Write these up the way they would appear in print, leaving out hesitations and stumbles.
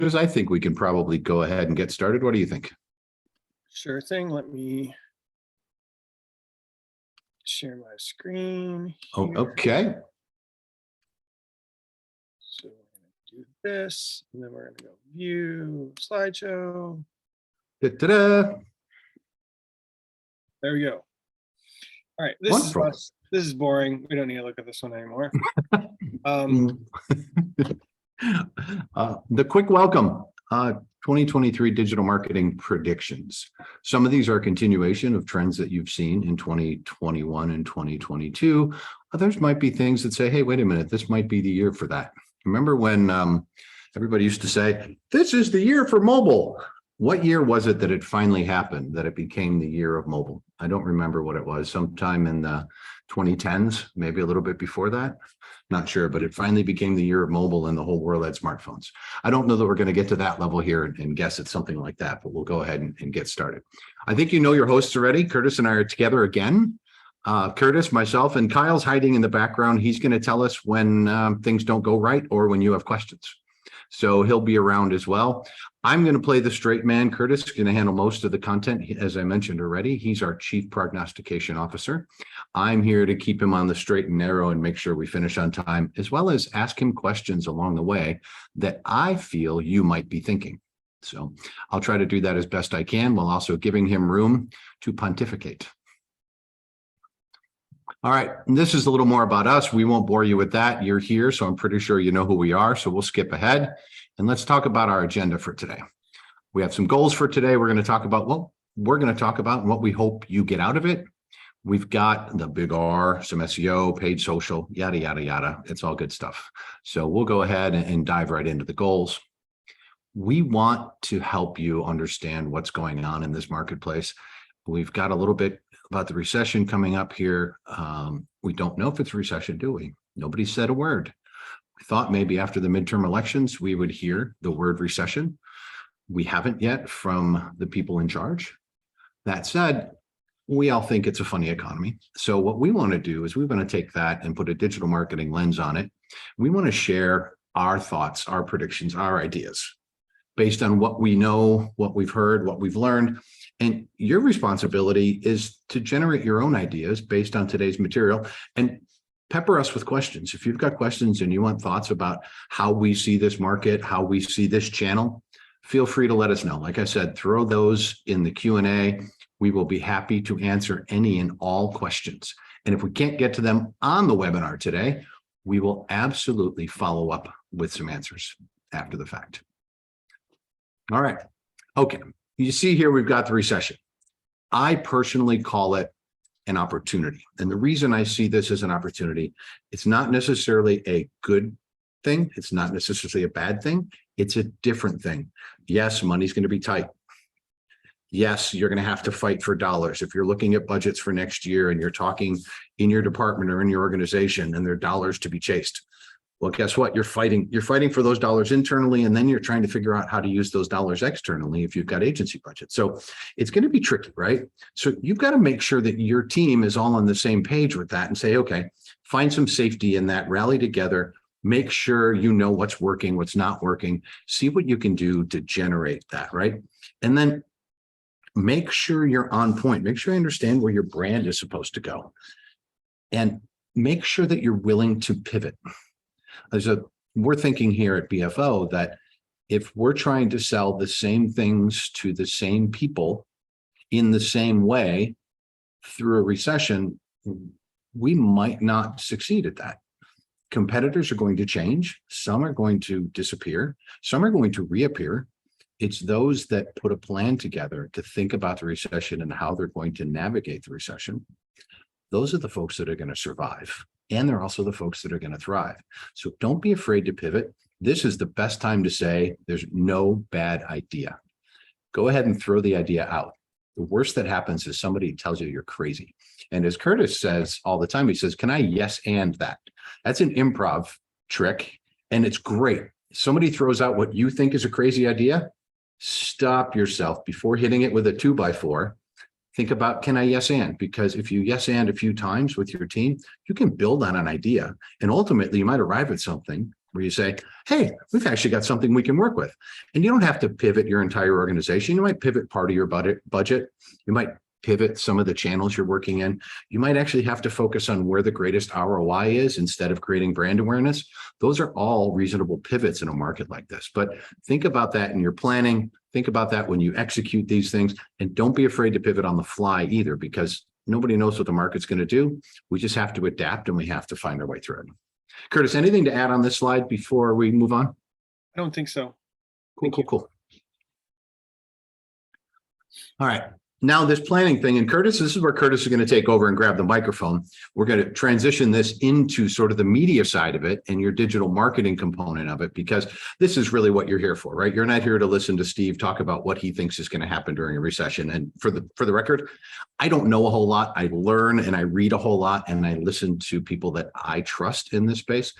As I think we can probably go ahead and get started. What do you think? Sure thing. Let me share my screen Oh, here. okay. So we're going to do this, and then we're going to go view slideshow. Ta-da. There we go. All right, this Wonderful. is us. This is boring. We don't need to look at this one anymore. The quick welcome. 2023 digital marketing predictions. Some of these are a continuation of trends that you've seen in 2021 and 2022. Others might be things that say, hey, wait a minute, this might be the year for that. Remember when everybody used to say, this is the year for mobile? What year was it that it finally happened, that it became the year of mobile? I don't remember what it was, sometime in the 2010s, maybe a little bit before that. Not sure, but it finally became the year of mobile and the whole world had smartphones. I don't know that we're going to get to that level here and guess it's something like that, but we'll go ahead and get started. I think you know your hosts already. Curtis and I are together again. Curtis, myself, and Kyle's hiding in the background. He's going to tell us when things don't go right or when you have questions. So he'll be around as well. I'm going to play the straight man. Curtis is going to handle most of the content. As I mentioned already, he's our Chief Prognostication Officer. I'm here to keep him on the straight and narrow and make sure we finish on time, as well as ask him questions along the way that I feel you might be thinking. So I'll try to do that as best I can, while also giving him room to pontificate. All right, and this is a little more about us. We won't bore you with that. You're here, so I'm pretty sure you know who we are. So we'll skip ahead and let's talk about our agenda for today. We have some goals for today. We're going to talk about what we hope you get out of it. We've got the big R, some SEO, paid social, yada, yada, yada. It's all good stuff. So we'll go ahead and dive right into the goals. We want to help you understand what's going on in this marketplace. We've got a little bit about the recession coming up here. We don't know if it's a recession, do we? Nobody said a word. We thought maybe after the midterm elections, we would hear the word recession. We haven't yet from the people in charge. That said, we all think it's a funny economy. So what we want to do is we want to take that and put a digital marketing lens on it. We want to share our thoughts, our predictions, our ideas based on what we know, what we've heard, what we've learned. And your responsibility is to generate your own ideas based on today's material and pepper us with questions. If you've got questions and you want thoughts about how we see this market, how we see this channel, feel free to let us know. Like I said, throw those in the Q&A. We will be happy to answer any and all questions. And if we can't get to them on the webinar today, we will absolutely follow up with some answers after the fact. All right. Okay. You see here, we've got the recession. I personally call it an opportunity. And the reason I see this as an opportunity, it's not necessarily a good thing. It's not necessarily a bad thing. It's a different thing. Yes, money's going to be tight. Yes, you're going to have to fight for dollars. If you're looking at budgets for next year and you're talking in your department or in your organization and there are dollars to be chased, well, guess what? You're fighting for those dollars internally, and then you're trying to figure out how to use those dollars externally if you've got agency budget. So it's going to be tricky, right? So you've got to make sure that your team is all on the same page with that and say, okay, find some safety in that, rally together, make sure you know what's working, what's not working, see what you can do to generate that, right? And then make sure you're on point. Make sure you understand where your brand is supposed to go. And make sure that you're willing to pivot. We're thinking here at BFO that if we're trying to sell the same things to the same people in the same way through a recession, we might not succeed at that. Competitors are going to change. Some are going to disappear. Some are going to reappear. It's those that put a plan together to think about the recession and how they're going to navigate the recession. Those are the folks that are going to survive. And they're also the folks that are going to thrive. So don't be afraid to pivot. This is the best time to say there's no bad idea. Go ahead and throw the idea out. The worst that happens is somebody tells you you're crazy. And as Curtis says all the time, he says, can I yes and that? That's an improv trick. And it's great. Somebody throws out what you think is a crazy idea. Stop yourself before hitting it with a 2x4. Think about, can I yes and? Because if you yes and a few times with your team, you can build on an idea. And ultimately, you might arrive at something where you say, hey, we've actually got something we can work with. And you don't have to pivot your entire organization. You might pivot part of your budget. You might pivot some of the channels you're working in. You might actually have to focus on where the greatest ROI is instead of creating brand awareness. Those are all reasonable pivots in a market like this. But think about that in your planning. Think about that when you execute these things, and don't be afraid to pivot on the fly either, because nobody knows what the market's going to do. We just have to adapt, and we have to find our way through it. Curtis, anything to add on this slide before we move on? I don't think so. Cool. All right. Now this planning thing, and Curtis, this is where Curtis is going to take over and grab the microphone. We're going to transition this into sort of the media side of it and your digital marketing component of it, because this is really what you're here for, right? You're not here to listen to Steve talk about what he thinks is going to happen during a recession. And for the record, I don't know a whole lot. I learn and I read a whole lot, and I listen to people that I trust in this space.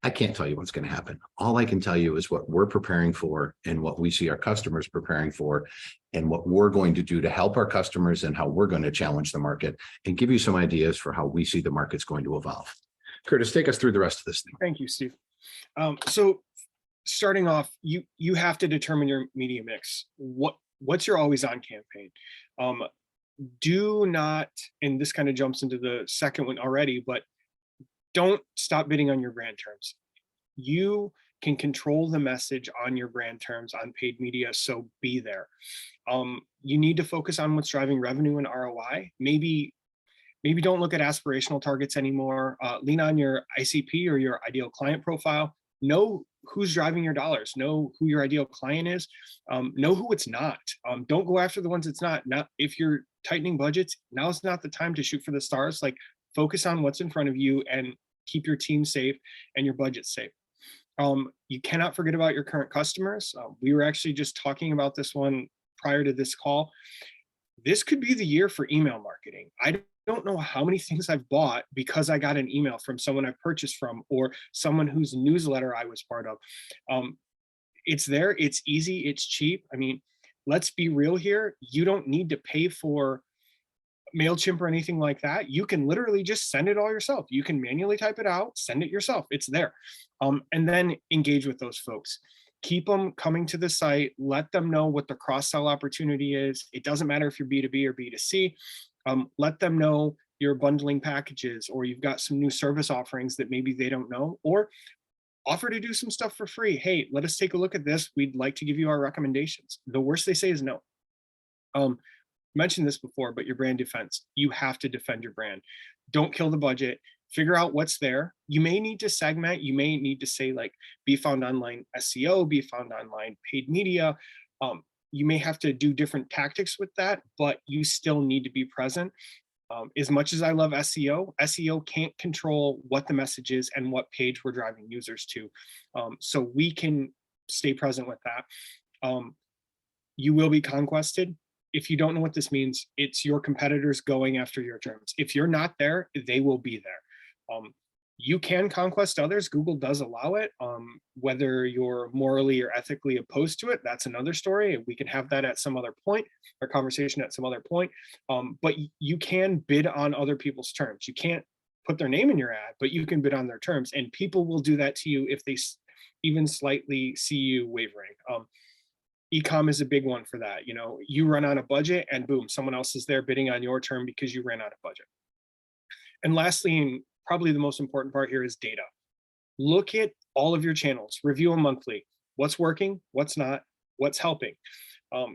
I can't tell you what's going to happen. All I can tell you is what we're preparing for and what we see our customers preparing for, and what we're going to do to help our customers and how we're going to challenge the market and give you some ideas for how we see the market's going to evolve. Curtis, take us through the rest of this thing. Thank you, Steve. So starting off, you have to determine your media mix. What's your always on campaign? Do not, and this kind of jumps into the second one already, but don't stop bidding on your brand terms. You can control the message on your brand terms on paid media, so be there. You need to focus on what's driving revenue and ROI. Maybe don't look at aspirational targets anymore. Lean on your ICP or your ideal client profile. Know who's driving your dollars. Know who your ideal client is. Know who it's not. Don't go after the ones it's not. If you're tightening budgets, now's not the time to shoot for the stars. Like, focus on what's in front of you and keep your team safe and your budget safe. You cannot forget about your current customers. We were actually just talking about this one prior to this call. This could be the year for email marketing. I don't know how many things I've bought because I got an email from someone I've purchased from, or someone whose newsletter I was part of. It's there, it's easy, it's cheap. I mean, let's be real here. You don't need to pay for MailChimp or anything like that. You can literally just send it all yourself. You can manually type it out, send it yourself. It's there. And then engage with those folks. Keep them coming to the site. Let them know what the cross-sell opportunity is. It doesn't matter if you're B2B or B2C. Let them know you're bundling packages, or you've got some new service offerings that maybe they don't know, or offer to do some stuff for free. Hey, let us take a look at this. We'd like to give you our recommendations. The worst they say is no. Mentioned this before, but your brand defense, you have to defend your brand. Don't kill the budget. Figure out what's there. You may need to segment. You may need to say, like, be found online SEO, be found online paid media. You may have to do different tactics with that, but you still need to be present. As much as I love SEO can't control what the message is and what page we're driving users to. So we can stay present with that. You will be conquested. If you don't know what this means, it's your competitors going after your terms. If you're not there, they will be there. You can conquest others. Google does allow it. Whether you're morally or ethically opposed to it, that's another story. We can have that at some other point, or conversation at some other point. But you can bid on other people's terms. You can't put their name in your ad, but you can bid on their terms. And people will do that to you if they even slightly see you wavering. E-com is a big one for that. You know, you run on a budget and boom, someone else is there bidding on your term because you ran out of budget. And lastly, and probably the most important part here, is data. Look at all of your channels, review them monthly. What's working, what's not, what's helping.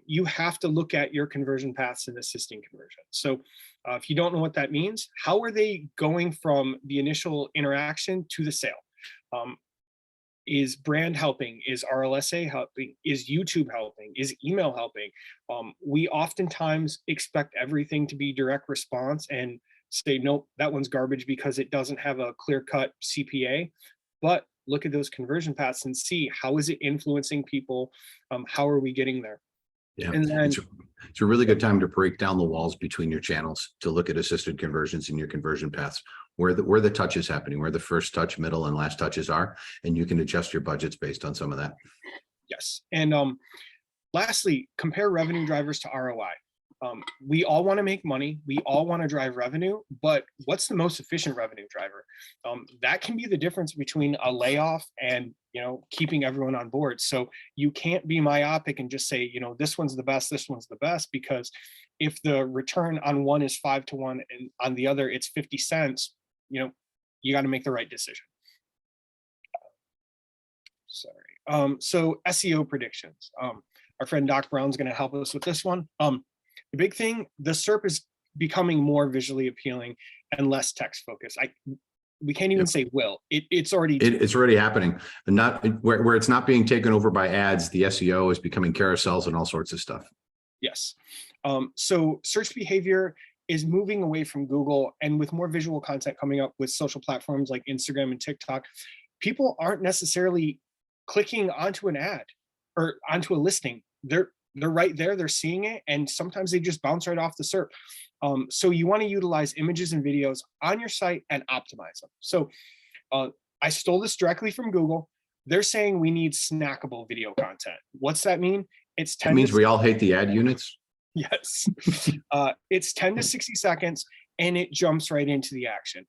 You have to look at your conversion paths and assisting conversion. So if you don't know what that means, how are they going from the initial interaction to the sale? Is brand helping? Is RLSA helping? Is YouTube helping? Is email helping? We oftentimes expect everything to be direct response and say, nope, that one's garbage because it doesn't have a clear-cut CPA. But look at those conversion paths and see, how is it influencing people? How are we getting there? Yeah, and then, it's a really good time to break down the walls between your channels, to look at assisted conversions in your conversion paths, where the touch is happening, where the first touch, middle, and last touches are, and you can adjust your budgets based on some of that. Yes. And lastly, compare revenue drivers to ROI. We all want to make money. We all want to drive revenue, but what's the most efficient revenue driver? That can be the difference between a layoff and, keeping everyone on board. So you can't be myopic and just say, this one's the best, this one's the best, because if the return on one is 5-1 and on the other it's 50 cents, you got to make the right decision. Sorry. So SEO predictions. Our friend Doc Brown's going to help us with this one. The big thing, the SERP is becoming more visually appealing and less text focused. We can't even say will. It's already it's already happening. And not where it's not being taken over by ads, the SEO is becoming carousels and all sorts of stuff. Yes. So search behavior is moving away from Google, and with more visual content coming up with social platforms like Instagram and TikTok, people aren't necessarily clicking onto an ad or onto a listing. They're right there, they're seeing it, and sometimes they just bounce right off the SERP. So you want to utilize images and videos on your site and optimize them. So I stole this directly from Google. They're saying we need snackable video content. What's that mean? It means we all hate the ad units. Yes. It's 10 to 60 seconds and it jumps right into the action.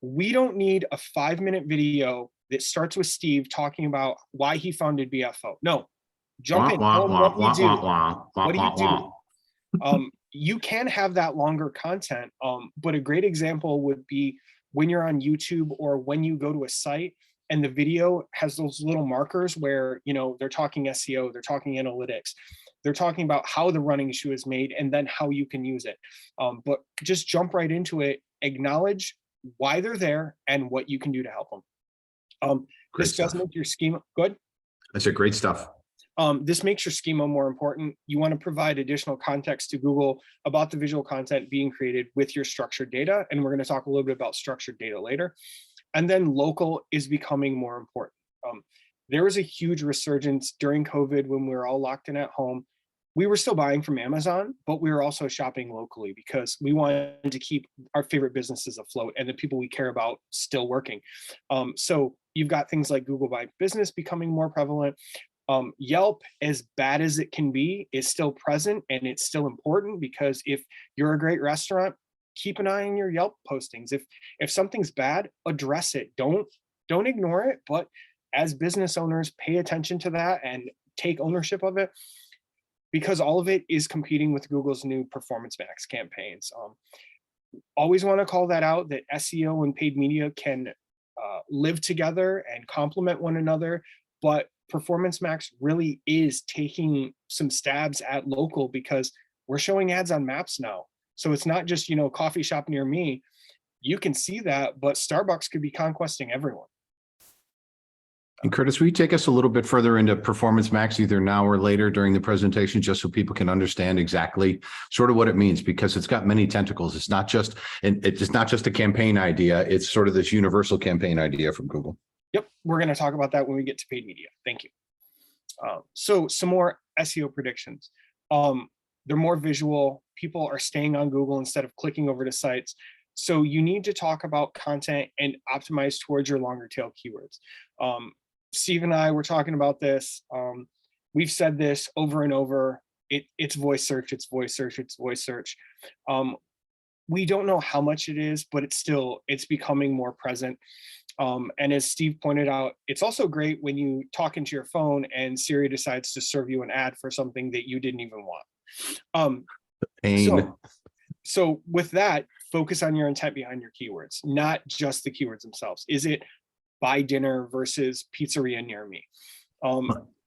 We don't need a 5-minute video that starts with Steve talking about why he founded BFO. No, jump in. What do you do? You can have that longer content, but a great example would be when you're on YouTube or when you go to a site and the video has those little markers where, they're talking SEO, they're talking analytics, they're talking about how the running shoe is made and then how you can use it. But just jump right into it, acknowledge why they're there and what you can do to help them. This does make your schema good. That's great stuff. This makes your schema more important. You want to provide additional context to Google about the visual content being created with your structured data. And we're going to talk a little bit about structured data later. And then local is becoming more important. There was a huge resurgence during COVID when we were all locked in at home. We were still buying from Amazon, but we were also shopping locally because we wanted to keep our favorite businesses afloat and the people we care about still working. So you've got things like Google My Business becoming more prevalent. Yelp, as bad as it can be, is still present and it's still important because if you're a great restaurant, keep an eye on your Yelp postings. If something's bad, address it. Don't ignore it, but as business owners, pay attention to that and take ownership of it, because all of it is competing with Google's new Performance Max campaigns. Always want to call that out, that SEO and paid media can live together and complement one another, but Performance Max really is taking some stabs at local because we're showing ads on maps now. So it's not just, coffee shop near me. You can see that, but Starbucks could be conquesting everyone. And Curtis, will you take us a little bit further into Performance Max, either now or later during the presentation, just so people can understand exactly sort of what it means, because it's got many tentacles. It's not just a campaign idea. It's sort of this universal campaign idea from Google. Yep, we're going to talk about that when we get to paid media. Thank you. So some more SEO predictions. They're more visual. People are staying on Google instead of clicking over to sites. So you need to talk about content and optimize towards your longer tail keywords. Steve and I were talking about this. We've said this over and over. It's voice search, it's voice search, it's voice search. We don't know how much it is, but it's becoming more present. And as Steve pointed out, it's also great when you talk into your phone and Siri decides to serve you an ad for something that you didn't even want. So with that, focus on your intent behind your keywords, not just the keywords themselves. Is it buy dinner versus pizzeria near me?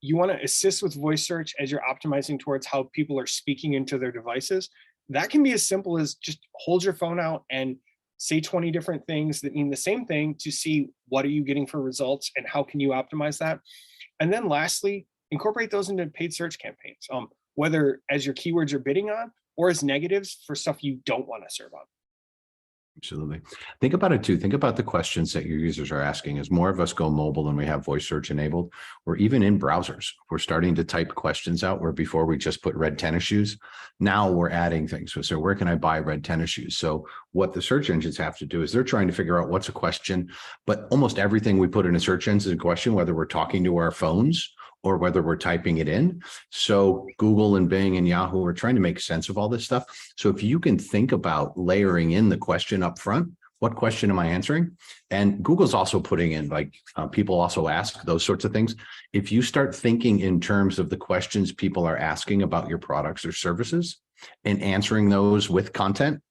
You want to assist with voice search as you're optimizing towards how people are speaking into their devices. That can be as simple as just hold your phone out and say 20 different things that mean the same thing to see what are you getting for results and how can you optimize that. And then lastly, incorporate those into paid search campaigns, whether as your keywords you're bidding on or as negatives for stuff you don't want to serve on. Absolutely. Think about it too. Think about the questions that your users are asking. As more of us go mobile and we have voice search enabled, or even in browsers, we're starting to type questions out where before we just put red tennis shoes. Now we're adding things. So where can I buy red tennis shoes? So what the search engines have to do is they're trying to figure out what's a question, but almost everything we put in a search engine is a question, whether we're talking to our phones or whether we're typing it in. So Google and Bing and Yahoo are trying to make sense of all this stuff. So if you can think about layering in the question up front, what question am I answering? And Google's also putting in, like, people also ask those sorts of things. If you start thinking in terms of the questions people are asking about your products or services and answering those with content,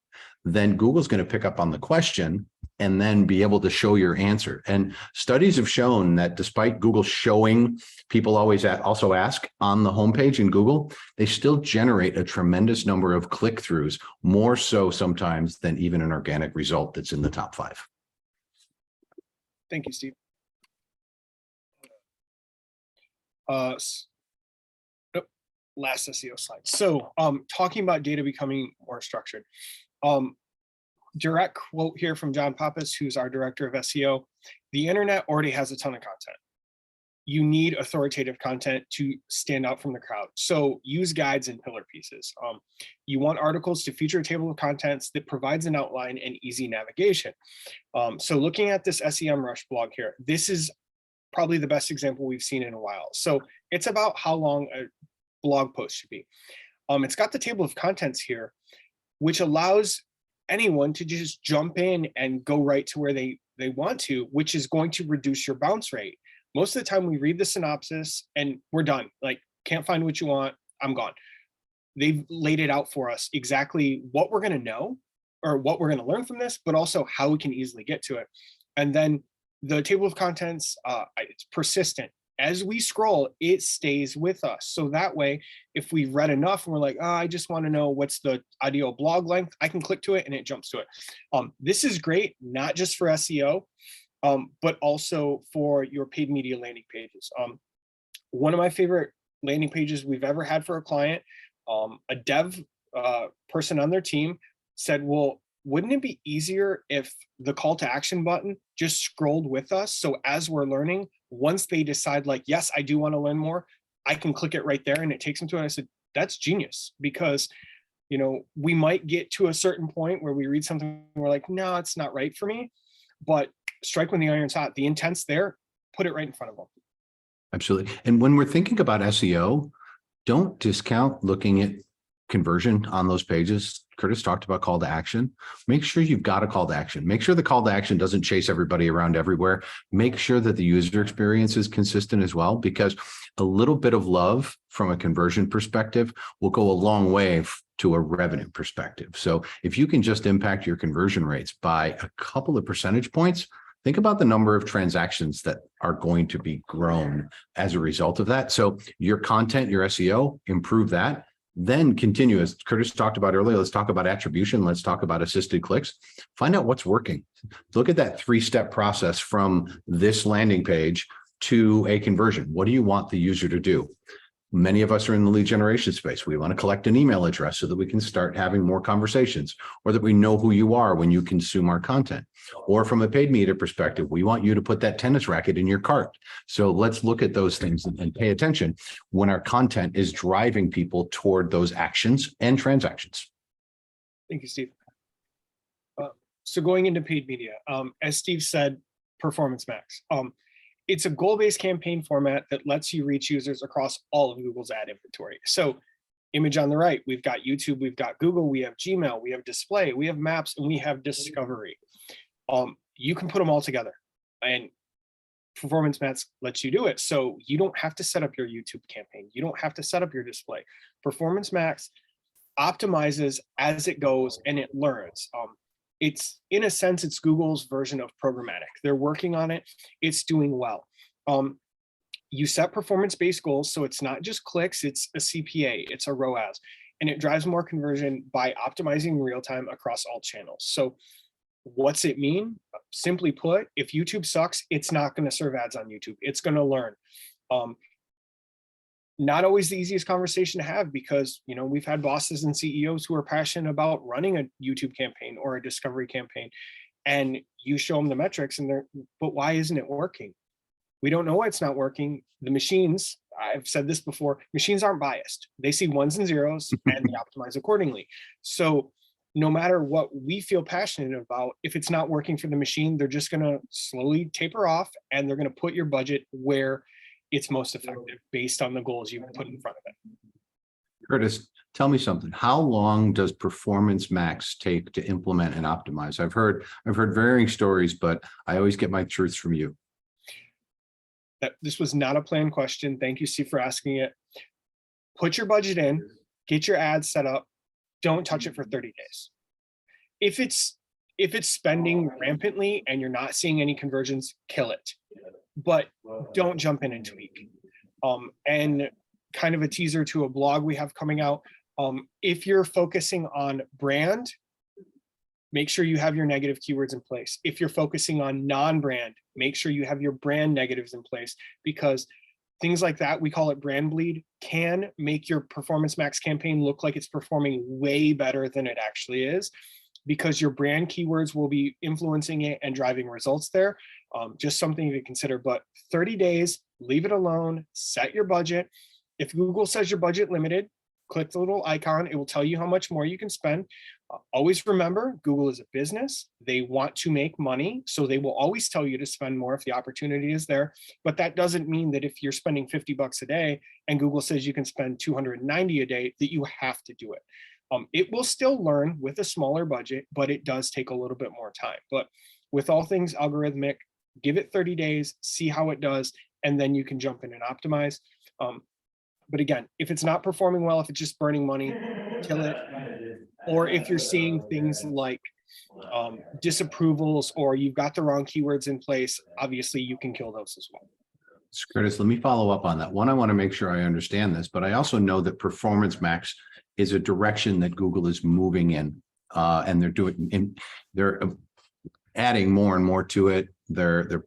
then Google's going to pick up on the question and then be able to show your answer. And studies have shown that despite Google showing people always also ask on the homepage in Google, they still generate a tremendous number of click-throughs, more so sometimes than even an organic result that's in the top 5. Thank you, Steve. Last SEO slide. So talking about data becoming more structured. Direct quote here from John Pappas, who's our director of SEO. The internet already has a ton of content. You need authoritative content to stand out from the crowd. So use guides and pillar pieces. You want articles to feature a table of contents that provides an outline and easy navigation. So looking at this SEMrush blog here, this is probably the best example we've seen in a while. So it's about how long a blog post should be. It's got the table of contents here, which allows anyone to just jump in and go right to where they want to, which is going to reduce your bounce rate. Most of the time we read the synopsis and we're done. Like, can't find what you want, I'm gone. They've laid it out for us exactly what we're going to know or what we're going to learn from this, but also how we can easily get to it. And then the table of contents, it's persistent. As we scroll, it stays with us. So that way, if we've read enough and we're like, oh, I just want to know what's the ideal blog length, I can click to it and it jumps to it. This is great, not just for SEO, but also for your paid media landing pages. One of my favorite landing pages we've ever had for a client, a dev person on their team said, well, wouldn't it be easier if the call to action button just scrolled with us? So as we're learning, once they decide like, yes, I do want to learn more, I can click it right there and it takes them to it. I said, that's genius, because, you know, we might get to a certain point where we read something and we're like, no, it's not right for me, but strike when the iron's hot. The intent's there, put it right in front of them. Absolutely. And when we're thinking about SEO, don't discount looking at conversion on those pages. Curtis talked about call to action. Make sure you've got a call to action. Make sure the call to action doesn't chase everybody around everywhere. Make sure that the user experience is consistent as well, because a little bit of love from a conversion perspective will go a long way to a revenue perspective. So if you can just impact your conversion rates by a couple of percentage points, think about the number of transactions that are going to be grown as a result of that. So your content, your SEO, improve that. Then continue, as Curtis talked about earlier, let's talk about attribution. Let's talk about assisted clicks. Find out what's working. Look at that 3-step process from this landing page to a conversion. What do you want the user to do? Many of us are in the lead generation space. We want to collect an email address so that we can start having more conversations, or that we know who you are when you consume our content. Or from a paid media perspective, we want you to put that tennis racket in your cart. So let's look at those things and pay attention when our content is driving people toward those actions and transactions. Thank you, Steve. So going into paid media, as Steve said, Performance Max. It's a goal-based campaign format that lets you reach users across all of Google's ad inventory. So image on the right, we've got YouTube, we've got Google, we have Gmail, we have display, we have maps, and we have discovery. You can put them all together, and Performance Max lets you do it. So you don't have to set up your YouTube campaign. You don't have to set up your display. Performance Max optimizes as it goes and it learns. It's, in a sense, it's Google's version of programmatic. They're working on it. It's doing well. You set performance-based goals, so it's not just clicks, it's a CPA, it's a ROAS, and it drives more conversion by optimizing real time across all channels. So what's it mean? Simply put, if YouTube sucks, it's not going to serve ads on YouTube. It's going to learn. Not always the easiest conversation to have, because, you know, we've had bosses and CEOs who are passionate about running a YouTube campaign or a discovery campaign, and you show them the metrics and they're, but why isn't it working? We don't know why it's not working. The machines, I've said this before, machines aren't biased. They see ones and zeros and they optimize accordingly. So no matter what we feel passionate about, if it's not working for the machine, they're just going to slowly taper off, and they're going to put your budget where it's most effective based on the goals you put in front of it. Curtis, tell me something. How long does Performance Max take to implement and optimize? I've heard varying stories, but I always get my truths from you. This was not a planned question. Thank you, Steve, for asking it. Put your budget in, get your ads set up. Don't touch it for 30 days. If it's spending rampantly and you're not seeing any conversions, kill it. But don't jump in and tweak. And kind of a teaser to a blog we have coming out. If you're focusing on brand, make sure you have your negative keywords in place. If you're focusing on non-brand, make sure you have your brand negatives in place, because things like that, we call it brand bleed, can make your Performance Max campaign look like it's performing way better than it actually is, because your brand keywords will be influencing it and driving results there. Just something to consider. But 30 days, leave it alone, set your budget. If Google says your budget limited, click the little icon. It will tell you how much more you can spend. Always remember, Google is a business. They want to make money, so they will always tell you to spend more if the opportunity is there. But that doesn't mean that if you're spending 50 bucks a day and Google says you can spend 290 a day, that you have to do it. It will still learn with a smaller budget, but it does take a little bit more time. But with all things algorithmic, give it 30 days, see how it does, and then you can jump in and optimize. But again, if it's not performing well, if it's just burning money, kill it. Or if you're seeing things like disapprovals, or you've got the wrong keywords in place, obviously you can kill those as well. Curtis, let me follow up on that. One, I want to make sure I understand this, but I also know that Performance Max is a direction that Google is moving in, and they're adding more and more to it. They're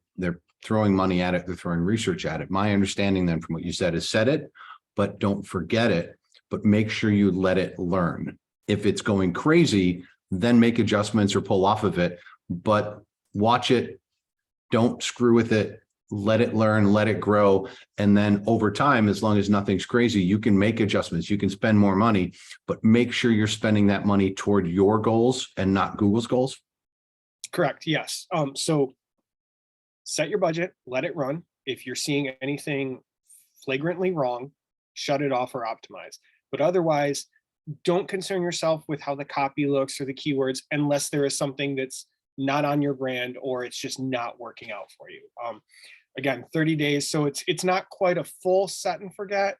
throwing money at it. They're throwing research at it. My understanding then from what you said is set it, but don't forget it, but make sure you let it learn. If it's going crazy, then make adjustments or pull off of it, but watch it. Don't screw with it. Let it learn, let it grow. And then over time, as long as nothing's crazy, you can make adjustments. You can spend more money, but make sure you're spending that money toward your goals and not Google's goals. Correct. Yes. So set your budget, let it run. If you're seeing anything flagrantly wrong, shut it off or optimize. But otherwise, don't concern yourself with how the copy looks or the keywords unless there is something that's not on your brand or it's just not working out for you. Again, 30 days. So it's not quite a full set and forget.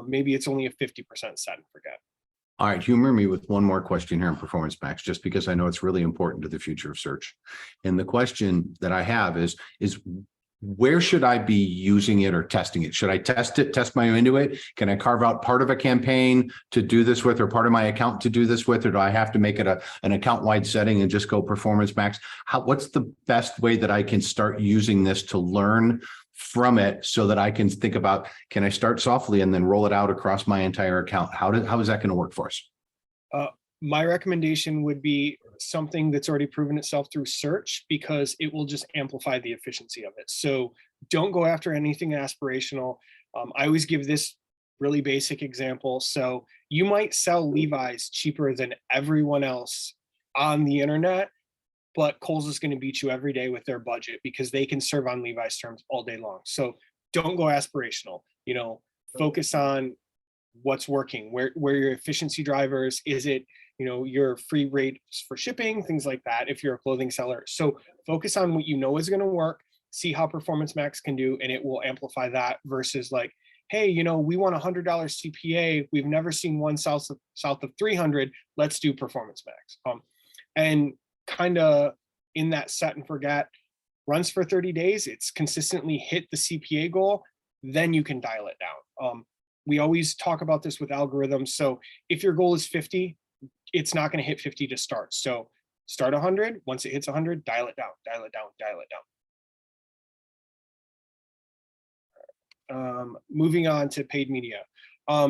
Maybe it's only a 50% set and forget. All right, humor me with one more question here on Performance Max, just because I know it's really important to the future of search. And the question that I have is where should I be using it or testing it? Should I test it, test my way into it? Can I carve out part of a campaign to do this with, or part of my account to do this with, or do I have to make it an account-wide setting and just go Performance Max? What's the best way that I can start using this to learn from it so that I can think about, can I start softly and then roll it out across my entire account? How is that going to work for us? My recommendation would be something that's already proven itself through search, because it will just amplify the efficiency of it. So don't go after anything aspirational. I always give this really basic example. So you might sell Levi's cheaper than everyone else on the internet, but Kohl's is going to beat you every day with their budget because they can serve on Levi's terms all day long. So don't go aspirational, focus on what's working, where your efficiency drivers, is it, your free rates for shipping, things like that, if you're a clothing seller. So focus on what you know is going to work, see how Performance Max can do, and it will amplify that, versus like, hey, we want $100 CPA. We've never seen one south of 300. Let's do Performance Max. And kind of in that set and forget, runs for 30 days. It's consistently hit the CPA goal. Then you can dial it down. We always talk about this with algorithms. So if your goal is 50, it's not going to hit 50 to start. So start 100. Once it hits 100, dial it down, dial it down, dial it down. Moving on to paid media.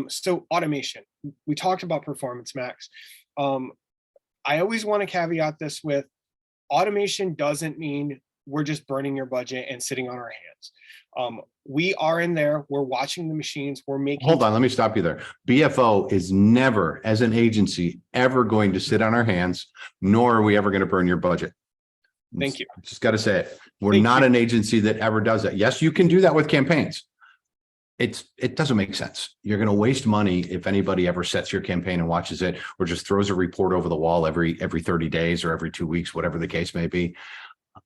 So automation. We talked about Performance Max. I always want to caveat this with, automation doesn't mean we're just burning your budget and sitting on our hands. We are in there, we're watching the machines, we're making— Hold on, let me stop you there. BFO is never, as an agency, ever going to sit on our hands, nor are we ever going to burn your budget. Thank you. Just got to say it. We're not an agency that ever does that. Yes, you can do that with campaigns, it doesn't make sense. You're going to waste money if anybody ever sets your campaign and watches it, or just throws a report over the wall every 30 days or every 2 weeks, whatever the case may be.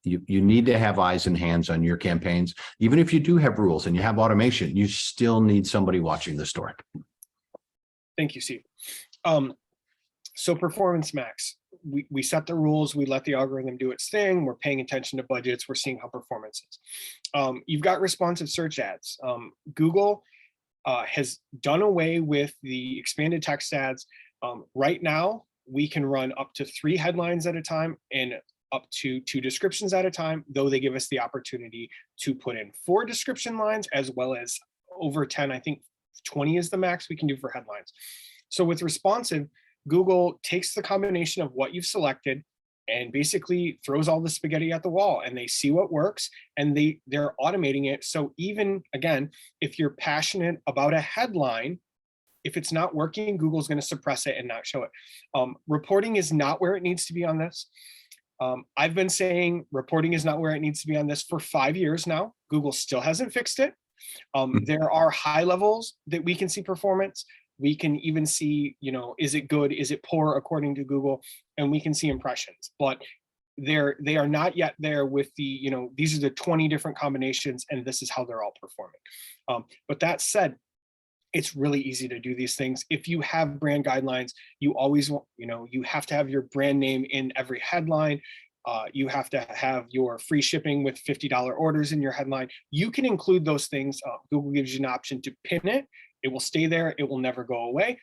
You need to have eyes and hands on your campaigns. Even if you do have rules and you have automation, you still need somebody watching the store. Thank you, Steve. So Performance Max, we set the rules, we let the algorithm do its thing, we're paying attention to budgets, we're seeing how performance is. You've got responsive search ads. Google has done away with the expanded text ads. Right now, we can run up to 3 headlines at a time and up to 2 descriptions at a time, though they give us the opportunity to put in 4 description lines as well as over 10, I think 20 is the max we can do for headlines. So with responsive, Google takes the combination of what you've selected and basically throws all the spaghetti at the wall, and they see what works, and they're automating it. So even, again, if you're passionate about a headline, if it's not working, Google's going to suppress it and not show it. Reporting is not where it needs to be on this. I've been saying reporting is not where it needs to be on this for 5 years now. Google still hasn't fixed it. There are high levels that we can see performance. We can even see, is it good? Is it poor according to Google? And we can see impressions, but they are not yet there with the, these are the 20 different combinations and this is how they're all performing. But that said, it's really easy to do these things. If you have brand guidelines, you always want, you have to have your brand name in every headline. You have to have your free shipping with $50 orders in your headline. You can include those things. Google gives you an option to pin it. It will stay there. It will never go away.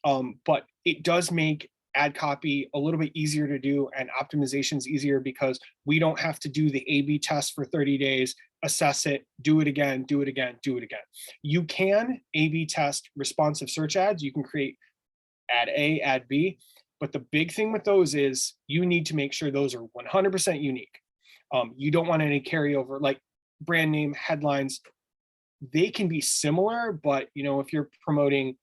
But it does make ad copy a little bit easier to do, and optimizations easier, because we don't have to do the A/B test for 30 days, assess it, do it again, do it again, do it again. You can A/B test responsive search ads. You can create ad A, ad B. But the big thing with those is you need to make sure those are 100% unique. You don't want any carryover, like brand name, headlines. They can be similar, but if you're promoting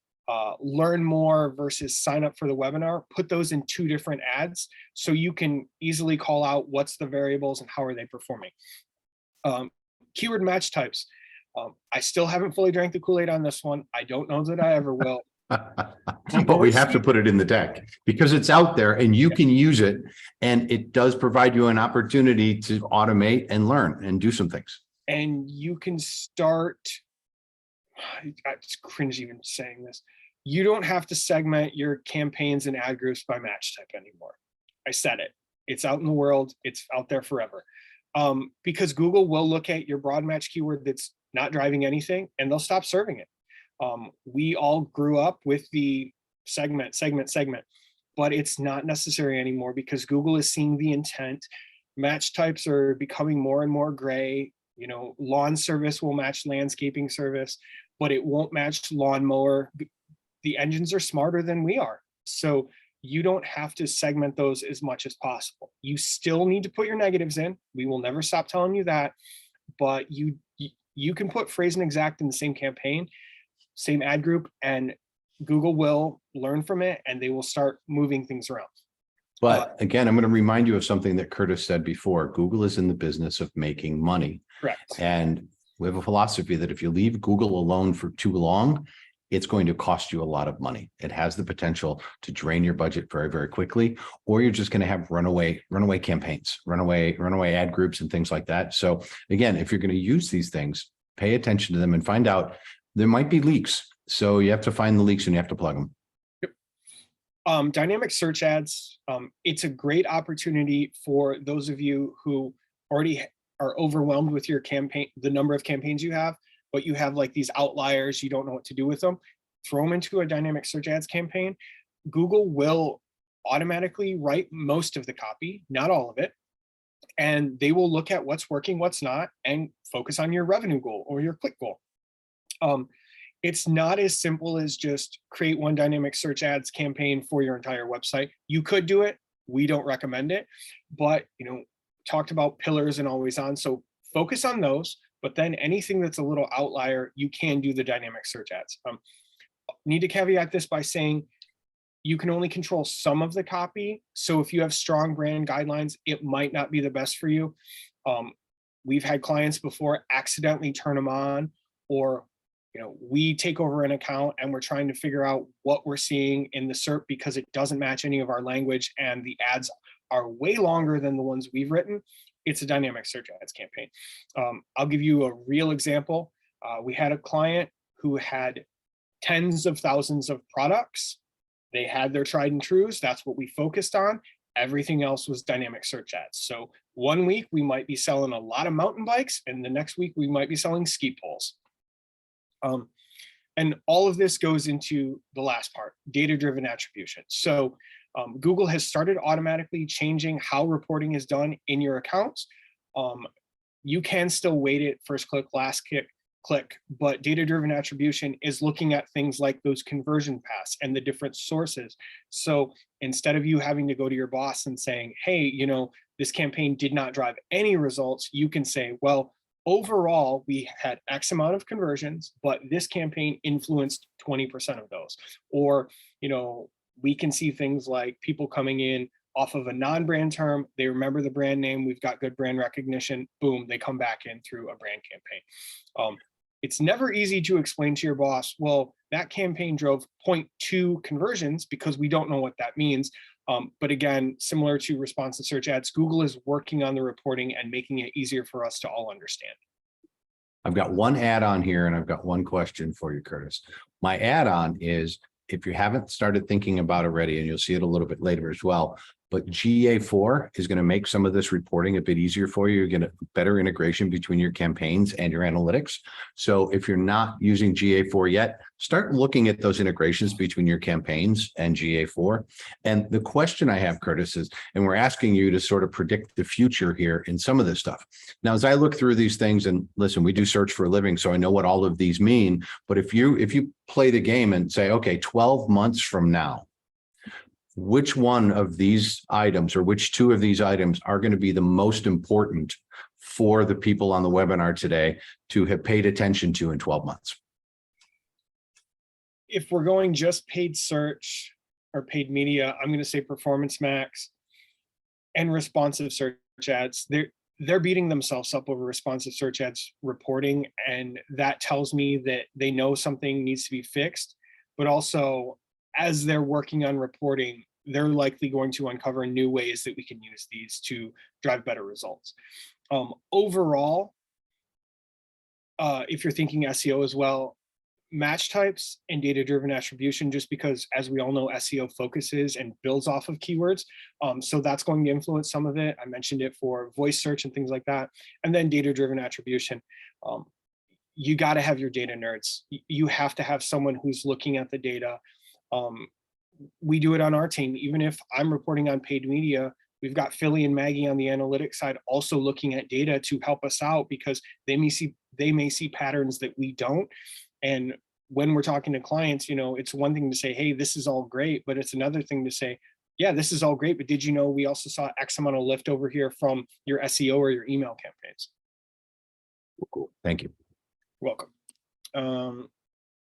learn more versus sign up for the webinar, put those in 2 different ads so you can easily call out what's the variables and how are they performing. Keyword match types. I still haven't fully drank the Kool-Aid on this one. I don't know that I ever will. But we have to put it in the deck because it's out there and you can use it, and it does provide you an opportunity to automate and learn and do some things. And you can start, I just cringe even saying this, you don't have to segment your campaigns and ad groups by match type anymore. I said it. It's out in the world. It's out there forever. Because Google will look at your broad match keyword that's not driving anything, and they'll stop serving it. We all grew up with the segment, but it's not necessary anymore because Google is seeing the intent. Match types are becoming more and more gray. Lawn service will match landscaping service, but it won't match lawnmower. The engines are smarter than we are. So you don't have to segment those as much as possible. You still need to put your negatives in. We will never stop telling you that, but you can put phrase and exact in the same campaign, same ad group, and Google will learn from it and they will start moving things around. But again, I'm going to remind you of something that Curtis said before. Google is in the business of making money. Correct. And we have a philosophy that if you leave Google alone for too long, it's going to cost you a lot of money. It has the potential to drain your budget very, very quickly, or you're just going to have runaway campaigns, runaway ad groups and things like that. So again, if you're going to use these things, pay attention to them and find out there might be leaks. So you have to find the leaks and you have to plug them. Dynamic search ads. It's a great opportunity for those of you who already are overwhelmed with your campaign, the number of campaigns you have, but you have like these outliers, you don't know what to do with them. Throw them into a dynamic search ads campaign. Google will automatically write most of the copy, not all of it. And they will look at what's working, what's not, and focus on your revenue goal or your click goal. It's not as simple as just create one dynamic search ads campaign for your entire website. You could do it. We don't recommend it, but talked about pillars and always on. So focus on those, but then anything that's a little outlier, you can do the dynamic search ads. Need to caveat this by saying you can only control some of the copy. So if you have strong brand guidelines, it might not be the best for you. We've had clients before accidentally turn them on, or we take over an account and we're trying to figure out what we're seeing in the SERP because it doesn't match any of our language and the ads are way longer than the ones we've written. It's a dynamic search ads campaign. I'll give you a real example. We had a client who had tens of thousands of products. They had their tried and trues. That's what we focused on. Everything else was dynamic search ads. So one week we might be selling a lot of mountain bikes and the next week we might be selling ski poles. And all of this goes into the last part, data-driven attribution. So Google has started automatically changing how reporting is done in your accounts. You can still weight it first click, last click, but data-driven attribution is looking at things like those conversion paths and the different sources. So instead of you having to go to your boss and saying, hey, this campaign did not drive any results, you can say, well, overall, we had X amount of conversions, but this campaign influenced 20% of those. Or, we can see things like people coming in off of a non-brand term, they remember the brand name, we've got good brand recognition, boom, they come back in through a brand campaign. It's never easy to explain to your boss, well, that campaign drove 0.2 conversions because we don't know what that means. But again, similar to responsive search ads, Google is working on the reporting and making it easier for us to all understand. I've got one add-on here and I've got one question for you, Curtis. My add-on is, if you haven't started thinking about it already, and you'll see it a little bit later as well, but GA4 is going to make some of this reporting a bit easier for you. You're going to better integration between your campaigns and your analytics. So if you're not using GA4 yet, start looking at those integrations between your campaigns and GA4. And the question I have, Curtis, is, and we're asking you to sort of predict the future here in some of this stuff. Now, as I look through these things, and listen, we do search for a living, so I know what all of these mean. But if you play the game and say, okay, 12 months from now, which one of these items or which two of these items are going to be the most important for the people on the webinar today to have paid attention to in 12 months? If we're going just paid search or paid media, I'm going to say Performance Max and responsive search ads. They're beating themselves up over responsive search ads reporting, and that tells me that they know something needs to be fixed, but also as they're working on reporting, they're likely going to uncover new ways that we can use these to drive better results. Overall, if you're thinking SEO as well, match types and data-driven attribution, just because, as we all know, SEO focuses and builds off of keywords. So that's going to influence some of it. I mentioned it for voice search and things like that. And then data-driven attribution. You got to have your data nerds. You have to have someone who's looking at the data. We do it on our team. Even if I'm reporting on paid media, we've got Philly and Maggie on the analytics side also looking at data to help us out, because they may see patterns that we don't. And when we're talking to clients, it's one thing to say, hey, this is all great, but it's another thing to say, yeah, this is all great, but did you know we also saw X amount of lift over here from your SEO or your email campaigns? Cool. Thank you. Welcome.